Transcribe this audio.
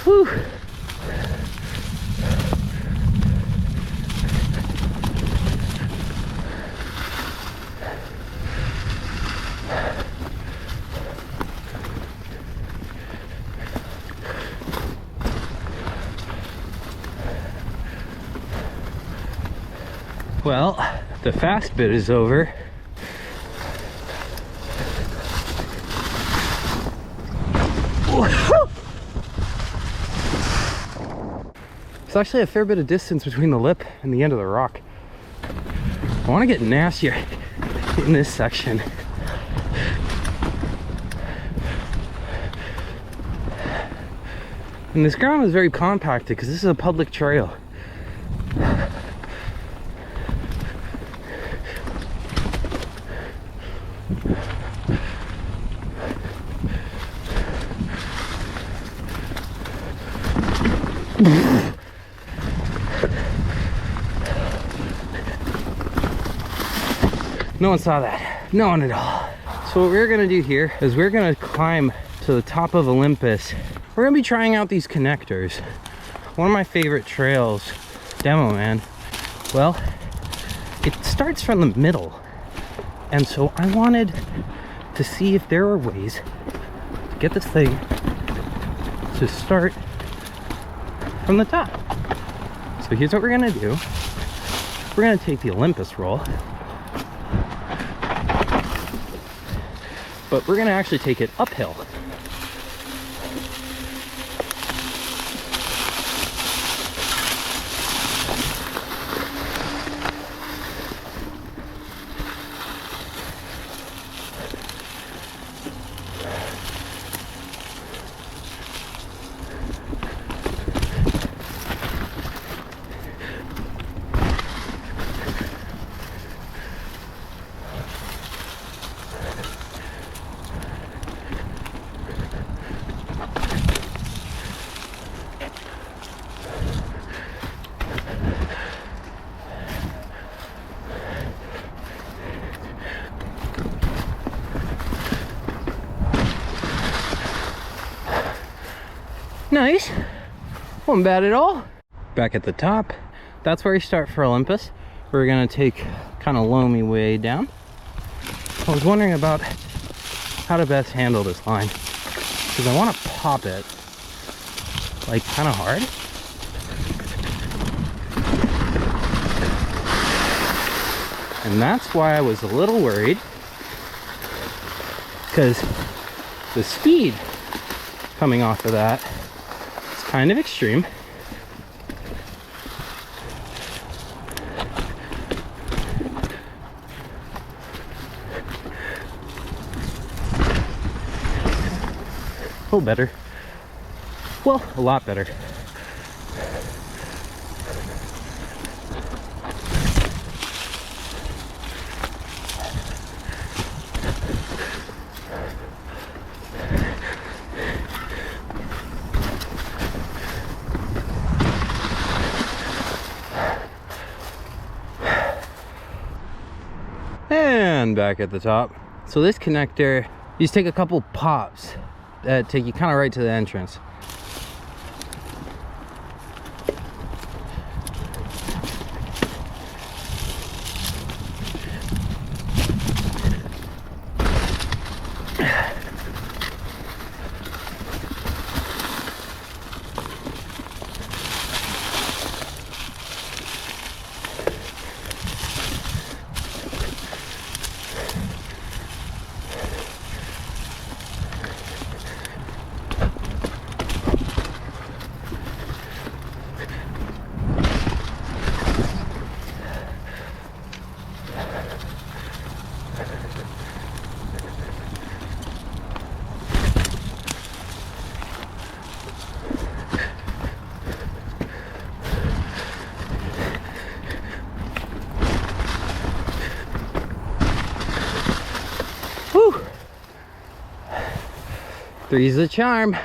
Whew. Well, the fast bit is over. There's actually a fair bit of distance between the lip and the end of the rock. I want to get nastier in this section. And this ground is very compacted because this is a public trail. No one saw that. No one at all. So what we're gonna do here is we're gonna climb to the top of Olympus. We're gonna be trying out these connectors. One of my favorite trails, Demo Man. Well, it starts from the middle. And so I wanted to see if there are ways to get this thing to start from the top. So here's what we're gonna do. We're gonna take the Olympus roll, but we're gonna actually take it uphill. Nice. Wasn't bad at all. Back at the top, that's where you start for Olympus. We're gonna take kind of loamy way down. I was wondering about how to best handle this line because I want to pop it like kind of hard. And that's why I was a little worried, because the speed coming off of that is kind of extreme. A little better. Well, a lot better. And back at the top. So this connector, you just take a couple pops that take you kind of right to the entrance. Whew. Three's the charm.